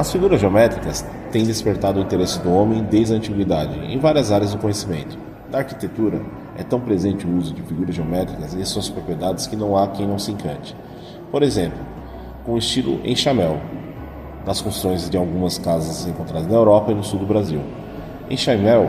As figuras geométricas têm despertado o interesse do homem desde a antiguidade, em várias áreas do conhecimento. Na arquitetura, é tão presente o uso de figuras geométricas e suas propriedades que não há quem não se encante. Por exemplo, com o estilo enxamel, nas construções de algumas casas encontradas na Europa e no sul do Brasil. Enxamel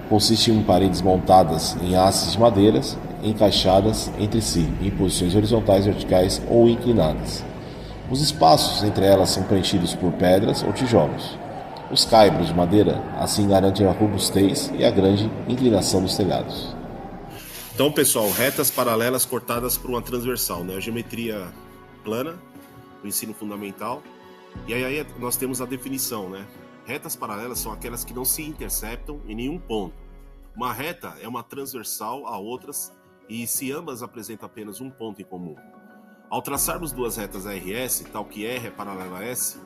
consiste em paredes montadas em hastes de madeiras encaixadas entre si, em posições horizontais, verticais ou inclinadas. Os espaços entre elas são preenchidos por pedras ou tijolos. Os caibros de madeira assim garantem a robustez e a grande inclinação dos telhados. Então, pessoal, retas paralelas cortadas por uma transversal, né? A geometria plana, o ensino fundamental. E aí nós temos a definição, né? Retas paralelas são aquelas que não se interceptam em nenhum ponto. Uma reta é uma transversal a outras e se ambas apresentam apenas um ponto em comum. Ao traçarmos duas retas RS, tal que R é paralela a S,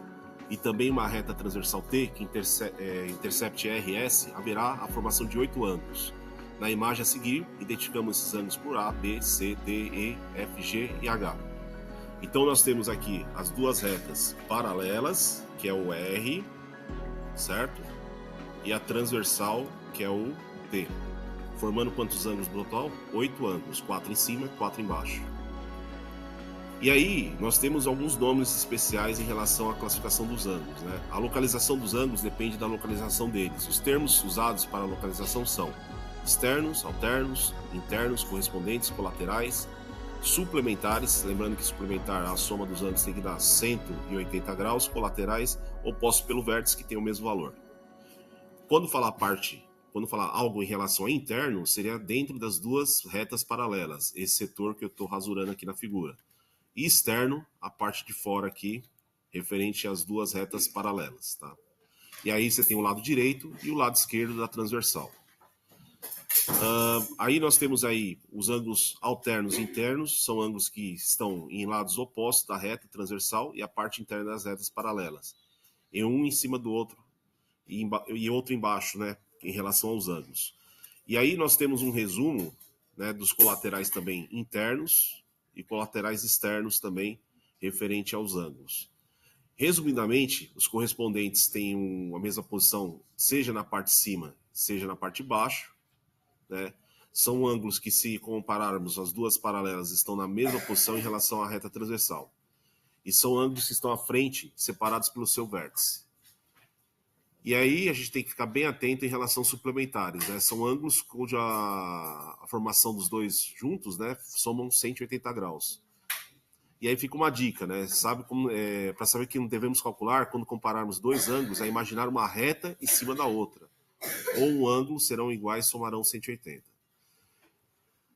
e também uma reta transversal T, que intercepte RS, haverá a formação de 8 ângulos. Na imagem a seguir, identificamos esses ângulos por A, B, C, D, E, F, G e H. Então nós temos aqui as duas retas paralelas, que é o R, certo? E a transversal, que é o T. Formando quantos ângulos no total? 8 ângulos, 4 em cima e 4 embaixo. E aí, nós temos alguns nomes especiais em relação à classificação dos ângulos, né? A localização dos ângulos depende da localização deles. Os termos usados para a localização são externos, alternos, internos, correspondentes, colaterais, suplementares, lembrando que suplementar, a soma dos ângulos tem que dar 180 graus, colaterais, opostos pelo vértice, que tem o mesmo valor. Quando falar algo em relação a interno, seria dentro das duas retas paralelas, esse setor que eu estou rasurando aqui na figura. E externo, a parte de fora aqui, referente às duas retas paralelas, tá? E aí você tem o lado direito e o lado esquerdo da transversal. Aí nós temos aí os ângulos alternos e internos, são ângulos que estão em lados opostos da reta transversal e a parte interna das retas paralelas. E um em cima do outro e outro embaixo, né, em relação aos ângulos. E aí nós temos um resumo, né, dos colaterais também internos e colaterais externos também, referente aos ângulos. Resumidamente, os correspondentes têm a mesma posição, seja na parte de cima, seja na parte de baixo, né? São ângulos que, se compararmos as duas paralelas, estão na mesma posição em relação à reta transversal. E são ângulos que estão à frente, separados pelo seu vértice. E aí a gente tem que ficar bem atento em relação aos suplementares, né? São ângulos cuja a formação dos dois juntos, né, somam 180 graus. E aí fica uma dica, né? Sabe como para saber que não devemos calcular quando compararmos dois ângulos, é imaginar uma reta em cima da outra. Ou um ângulo serão iguais, somarão 180.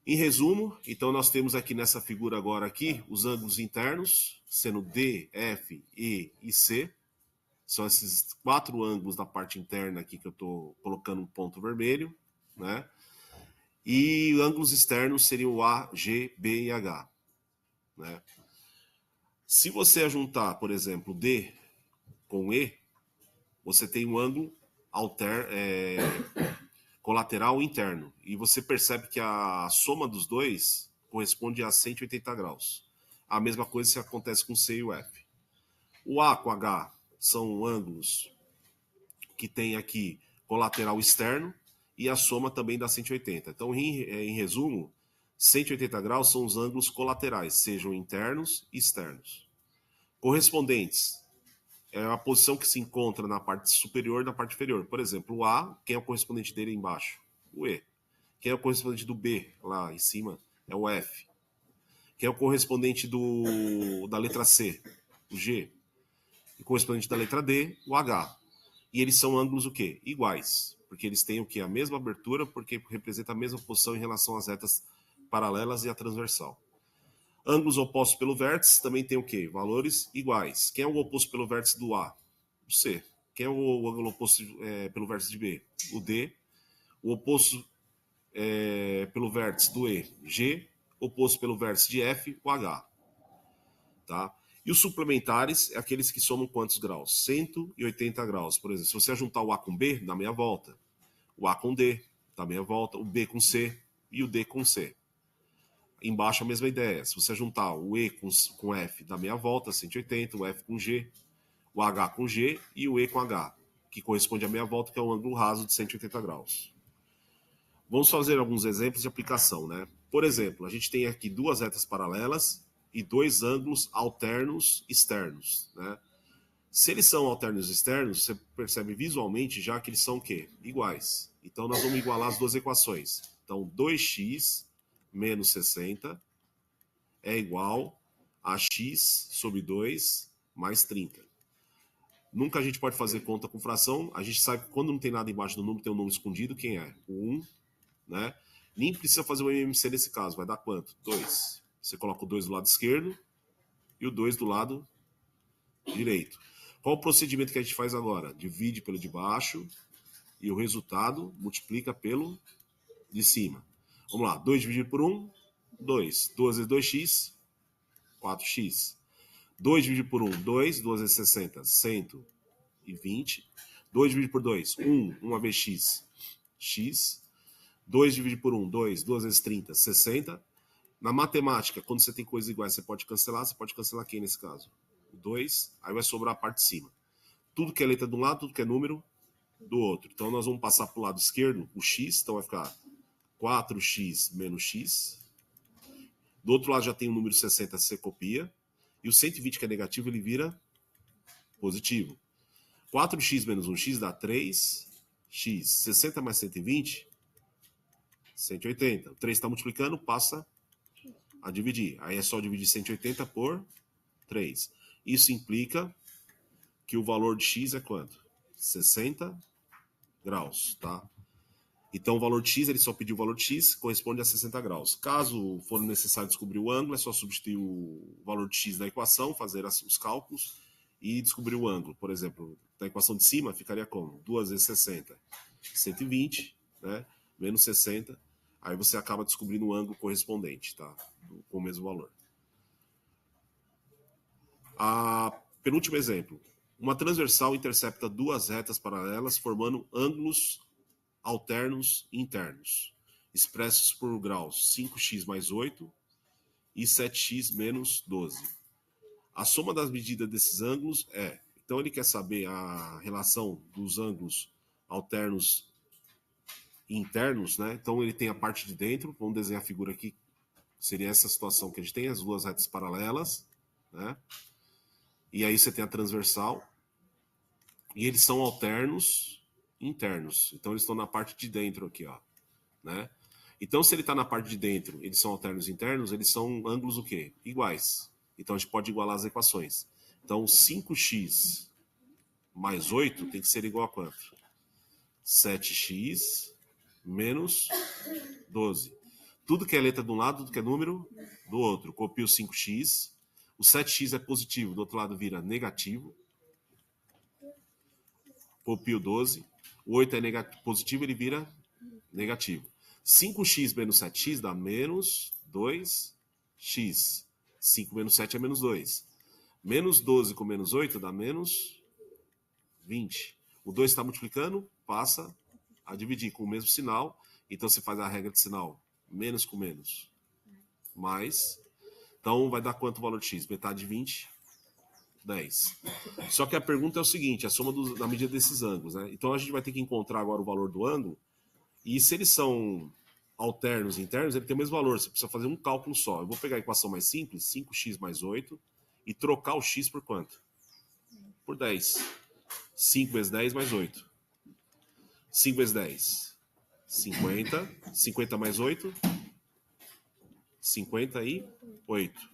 Em resumo, então nós temos aqui nessa figura agora aqui os ângulos internos, sendo D, F, E e C. São esses 4 ângulos da parte interna aqui que eu estou colocando um ponto vermelho, né? E ângulos externos seriam o A, G, B e H, né? Se você juntar, por exemplo, D com E, você tem um ângulo colateral interno. E você percebe que a soma dos dois corresponde a 180 graus. A mesma coisa se acontece com C e o F. O A com H são ângulos que tem aqui colateral externo e a soma também dá 180. Então, em resumo, 180 graus são os ângulos colaterais, sejam internos e externos. Correspondentes é a posição que se encontra na parte superior e na parte inferior. Por exemplo, o A, quem é o correspondente dele embaixo? O E. Quem é o correspondente do B lá em cima? É o F. Quem é o correspondente da letra C? O G. E o correspondente da letra D? O H. E eles são ângulos o quê? Iguais. Porque eles têm o quê? A mesma abertura, porque representa a mesma posição em relação às retas paralelas e a transversal. Ângulos opostos pelo vértice também tem o quê? Valores iguais. Quem é o oposto pelo vértice do A? O C. Quem é o ângulo oposto pelo vértice de B? O D. O oposto pelo vértice do E? G. Oposto pelo vértice de F? O H. Tá? E os suplementares é aqueles que somam quantos graus? 180 graus. Por exemplo, se você juntar o A com B, dá meia volta. O A com D, dá meia volta. O B com C e o D com C. Embaixo a mesma ideia. Se você juntar o E com F, dá meia volta, 180. O F com G. o H com G e o E com H, que corresponde à meia volta, que é um ângulo raso de 180 graus. Vamos fazer alguns exemplos de aplicação, né? Por exemplo, a gente tem aqui duas retas paralelas e dois ângulos alternos externos, né? Se eles são alternos externos, você percebe visualmente já que eles são o quê? Iguais. Então, nós vamos igualar as duas equações. Então, 2x menos 60 é igual a x sobre 2 mais 30. Nunca a gente pode fazer conta com fração. A gente sabe que quando não tem nada embaixo do número, tem um número escondido. Quem é? O 1, né? Nem precisa fazer o MMC nesse caso. Vai dar quanto? 2. Você coloca o 2 do lado esquerdo e o 2 do lado direito. Qual o procedimento que a gente faz agora? Divide pelo de baixo e o resultado multiplica pelo de cima. Vamos lá. 2 dividido por 1, 2. 2 vezes 2x, 4x. 2 dividido por 1, 2. 2 vezes 60, 120. 2 dividido por 2, 1. 1 vez x, x. 2 dividido por 1, 2. 2 vezes 30, 60. Na matemática, quando você tem coisas iguais, você pode cancelar quem nesse caso? 2, aí vai sobrar a parte de cima. Tudo que é letra de um lado, tudo que é número do outro. Então nós vamos passar para o lado esquerdo o x, então vai ficar 4x menos x. Do outro lado já tem o número 60, você copia. E o 120, que é negativo, ele vira positivo. 4x menos 1x dá 3x. 60 mais 120, 180. O 3 está multiplicando, passa a dividir. Aí é só dividir 180 por 3. Isso implica que o valor de x é quanto? 60 graus, tá? Então o valor de x, ele só pediu o valor de x, corresponde a 60 graus. Caso for necessário descobrir o ângulo, é só substituir o valor de x da equação, fazer os cálculos e descobrir o ângulo. Por exemplo, na equação de cima ficaria como? 2 vezes 60, 120, né? Menos 60. Aí você acaba descobrindo o ângulo correspondente, tá? Com o mesmo valor. Penúltimo exemplo. Uma transversal intercepta duas retas paralelas formando ângulos alternos internos, expressos por graus 5x mais 8 e 7x menos 12. A soma das medidas desses ângulos é... Então ele quer saber a relação dos ângulos alternos e internos, né? Então ele tem a parte de dentro, vamos desenhar a figura aqui, seria essa situação que a gente tem, as duas retas paralelas, né? E aí você tem a transversal, e eles são alternos internos. Então eles estão na parte de dentro aqui, ó, né? Então se ele está na parte de dentro, eles são alternos internos, eles são ângulos o quê? Iguais. Então a gente pode igualar as equações. Então 5x mais 8 tem que ser igual a quanto? 7x menos 12. Tudo que é letra de um lado, tudo que é número do outro. Copio 5x. O 7x é positivo, do outro lado vira negativo. Copio 12. O 8 é positivo, ele vira negativo. 5x menos 7x dá menos 2x. 5 menos 7 é menos 2. Menos 12 com menos 8 dá menos 20. O 2 está multiplicando, passa a dividir com o mesmo sinal. Então você faz a regra de sinal menos com menos, mais. Então vai dar quanto o valor de x? Metade de 20, 10. Só que a pergunta é o seguinte, a soma da medida desses ângulos, né? Então a gente vai ter que encontrar agora o valor do ângulo, e se eles são alternos e internos, ele tem o mesmo valor, você precisa fazer um cálculo só. Eu vou pegar a equação mais simples, 5x mais 8, e trocar o x por quanto? Por 10. 5 vezes 10 mais 8. 5 vezes 10, 50. 50 mais 8, 58.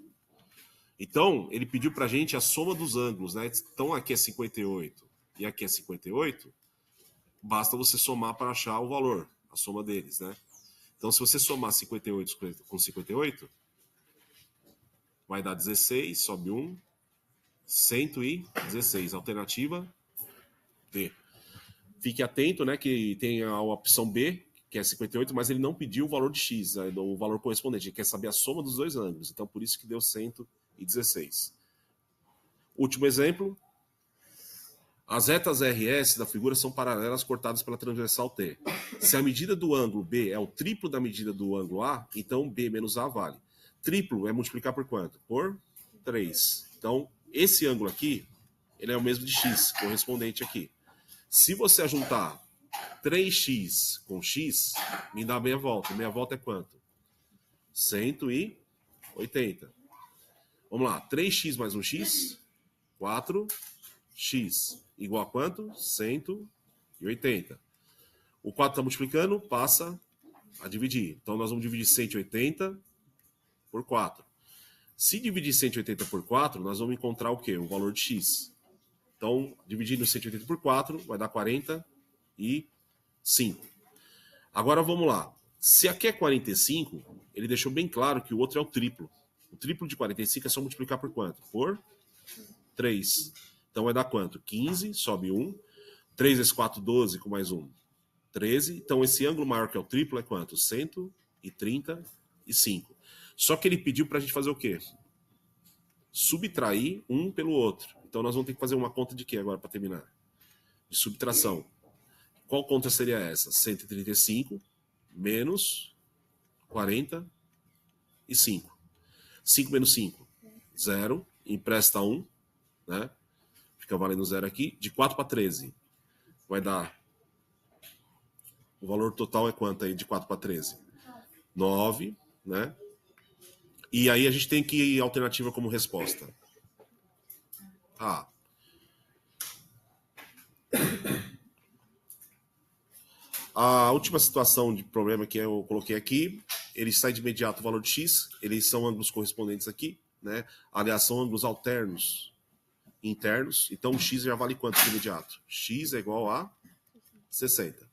Então, ele pediu pra gente a soma dos ângulos, né? Então, aqui é 58 e aqui é 58. Basta você somar para achar o valor, a soma deles, né? Então, se você somar 58 com 58, vai dar 16, sobe 1, 116. Alternativa D. Fique atento, né, que tem a opção B, que é 58, mas ele não pediu o valor de x, né, o valor correspondente. Ele quer saber a soma dos dois ângulos. Então, por isso que deu 116. Último exemplo. As retas RS da figura são paralelas cortadas pela transversal T. Se a medida do ângulo B é o triplo da medida do ângulo A, então B menos A vale. Triplo é multiplicar por quanto? Por 3. Então, esse ângulo aqui ele é o mesmo de x, correspondente aqui. Se você juntar 3x com x, me dá meia volta. Meia volta é quanto? 180. Vamos lá, 3x mais 1x, 4x, igual a quanto? 180. O 4 está multiplicando, passa a dividir. Então, nós vamos dividir 180 por 4. Se dividir 180 por 4, nós vamos encontrar o quê? O valor de x. Então, dividindo 180 por 4, vai dar 45. Agora, vamos lá. Se aqui é 45, ele deixou bem claro que o outro é o triplo. O triplo de 45 é só multiplicar por quanto? Por 3. Então, vai dar quanto? 15, sobe 1. 3 vezes 4, 12, com mais 1. 13. Então, esse ângulo maior que é o triplo é quanto? 135. Só que ele pediu para a gente fazer o quê? Subtrair um pelo outro. Então, nós vamos ter que fazer uma conta de quê agora para terminar? De subtração. Qual conta seria essa? 135 menos 45. 5 menos 5, 0. Empresta 1, né? Fica valendo 0 aqui. De 4 para 13. Vai dar... O valor total é quanto aí de 4 para 13? 9, né? E aí a gente tem que ir alternativa como resposta. A última situação de problema que eu coloquei aqui, ele sai de imediato o valor de x, eles são ângulos correspondentes aqui, né? Aliás, são ângulos alternos internos, então o x já vale quanto de imediato? X é igual a 60.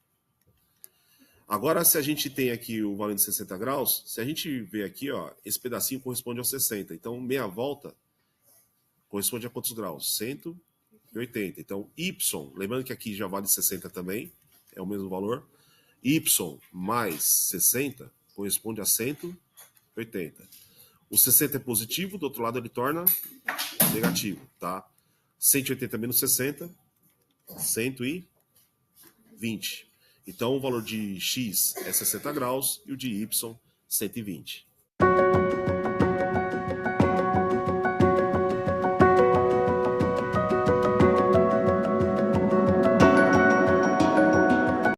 Agora, se a gente tem aqui o valor de 60 graus, se a gente vê aqui, ó, esse pedacinho corresponde aos 60. Então, meia volta corresponde a quantos graus? 180. Então, y, lembrando que aqui já vale 60 também, é o mesmo valor. Y mais 60 corresponde a 180. O 60 é positivo, do outro lado ele torna negativo, tá? 180 menos 60, 120. Então, o valor de x é 60 graus e o de y, 120.